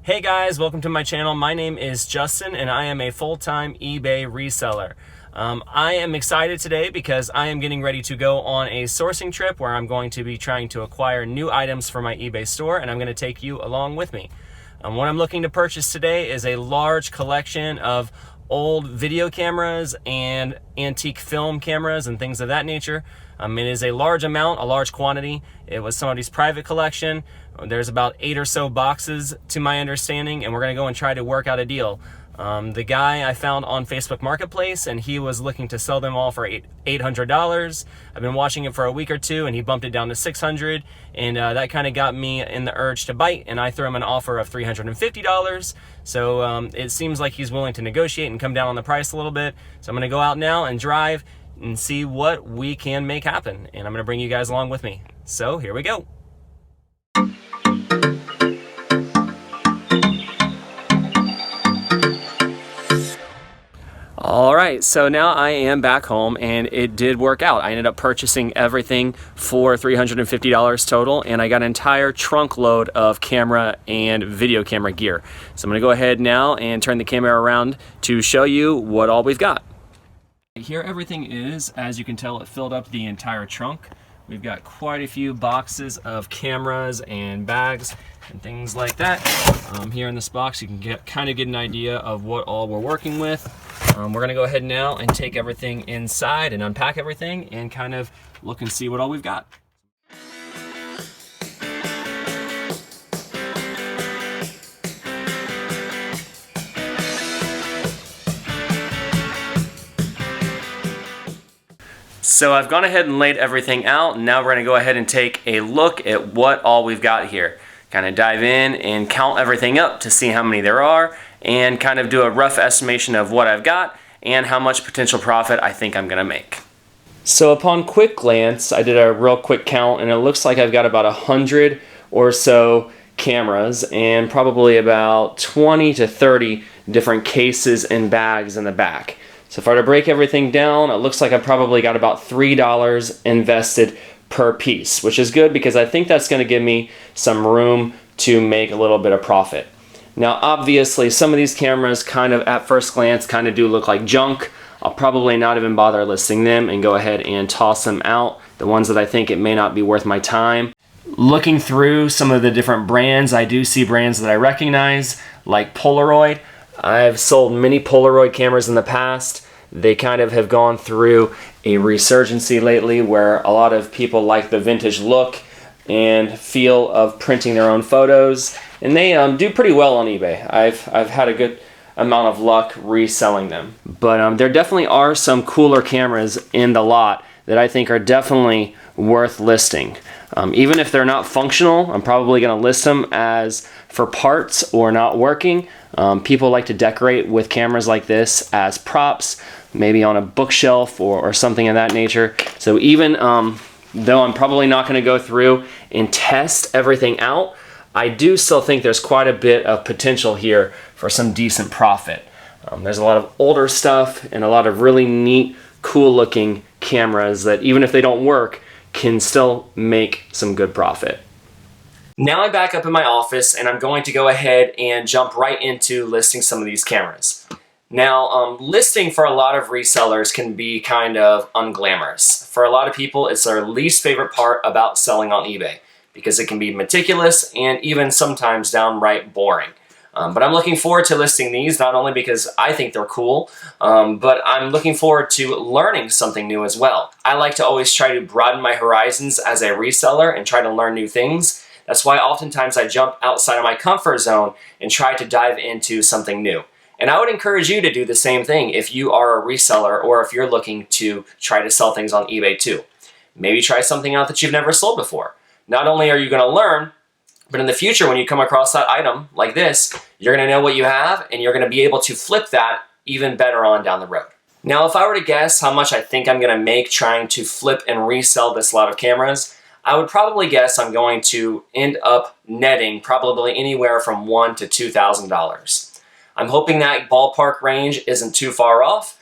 Hey guys, welcome to my channel. My name is Justin and I am a full-time eBay reseller. I am excited today because I am getting ready to go on a sourcing trip where I'm going to be trying to acquire new items for my eBay store, and I'm going to take you along with me. What I'm looking to purchase today is a large collection of old video cameras and antique film cameras and things of that nature. It is a large amount, a large quantity. It was somebody's private collection. There's about 8 or so boxes to my understanding, and we're gonna go and try to work out a deal. The guy I found on Facebook Marketplace, and he was looking to sell them all for $800. I've been watching it for a week or two, and he bumped it down to $600, and that kind of got me in the urge to bite, and I threw him an offer of $350. So it seems like he's willing to negotiate and come down on the price a little bit. So I'm gonna go out now and drive and see what we can make happen, and I'm gonna bring you guys along with me. So here we go. All right, so now I am back home and it did work out. I ended up purchasing everything for $350 total, and I got an entire trunk load of camera and video camera gear. So I'm gonna go ahead now and turn the camera around to show you what all we've got. Here everything is, as you can tell, it filled up the entire trunk. We've got quite a few boxes of cameras and bags and things like that. Here in this box you can kind of get an idea of what all we're working with. We're gonna go ahead now and take everything inside and unpack everything and kind of look and see what all we've got. So I've gone ahead and laid everything out, and now we're gonna go ahead and take a look at what all we've got here. Kind of dive in and count everything up to see how many there are, and kind of do a rough estimation of what I've got and how much potential profit I think I'm gonna make. So upon quick glance, I did a real quick count, and it looks like I've got about 100 or so cameras and probably about 20 to 30 different cases and bags in the back. So if I were to break everything down, it looks like I've probably got about $3 invested per piece, which is good because I think that's going to give me some room to make a little bit of profit. Now obviously some of these cameras kind of at first glance kind of do look like junk. I'll probably not even bother listing them and go ahead and toss them out. The ones that I think it may not be worth my time. Looking through some of the different brands, I do see brands that I recognize, like Polaroid. I've sold many Polaroid cameras in the past. They kind of have gone through a resurgency lately where a lot of people like the vintage look and feel of printing their own photos, and they do pretty well on eBay. I've had a good amount of luck reselling them. But there definitely are some cooler cameras in the lot that I think are definitely worth listing. Even if they're not functional, I'm probably going to list them as for parts or not working. People like to decorate with cameras like this as props, maybe on a bookshelf or something of that nature. So even though I'm probably not going to go through and test everything out, I do still think there's quite a bit of potential here for some decent profit. There's a lot of older stuff and a lot of really neat, cool looking cameras that even if they don't work, can still make some good profit. Now I'm back up in my office and I'm going to go ahead and jump right into listing some of these cameras. Now, listing for a lot of resellers can be kind of unglamorous. For a lot of people, it's their least favorite part about selling on eBay because it can be meticulous and even sometimes downright boring. But I'm looking forward to listing these, not only because I think they're cool, but I'm looking forward to learning something new as well. I like to always try to broaden my horizons as a reseller and try to learn new things. That's why oftentimes I jump outside of my comfort zone and try to dive into something new. And I would encourage you to do the same thing if you are a reseller or if you're looking to try to sell things on eBay too. Maybe try something out that you've never sold before. Not only are you going to learn, but in the future when you come across that item like this, you're going to know what you have and you're going to be able to flip that even better on down the road. Now if I were to guess how much I think I'm going to make trying to flip and resell this lot of cameras, I would probably guess I'm going to end up netting probably anywhere from $1,000 to $2,000. I'm hoping that ballpark range isn't too far off,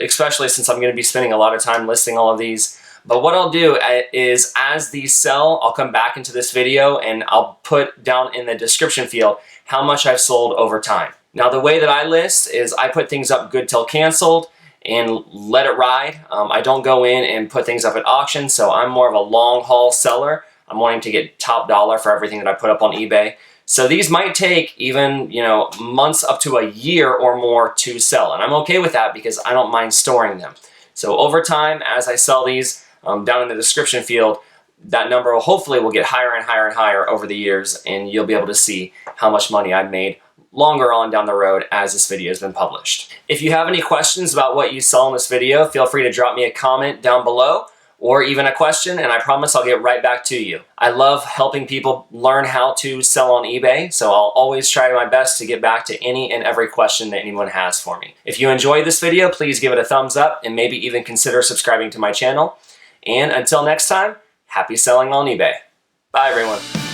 especially since I'm going to be spending a lot of time listing all of these. But what I'll do is as these sell, I'll come back into this video and I'll put down in the description field how much I've sold over time. Now the way that I list is I put things up good till canceled and let it ride. I don't go in and put things up at auction, so I'm more of a long haul seller. I'm wanting to get top dollar for everything that I put up on eBay. So these might take even, months up to a year or more to sell. And I'm okay with that because I don't mind storing them. So over time, as I sell these down in the description field, that number hopefully will get higher and higher and higher over the years, and you'll be able to see how much money I've made longer on down the road as this video has been published. If you have any questions about what you saw in this video, feel free to drop me a comment down below or even a question, and I promise I'll get right back to you. I love helping people learn how to sell on eBay, so I'll always try my best to get back to any and every question that anyone has for me. If you enjoyed this video, please give it a thumbs up and maybe even consider subscribing to my channel. And until next time, happy selling on eBay. Bye everyone.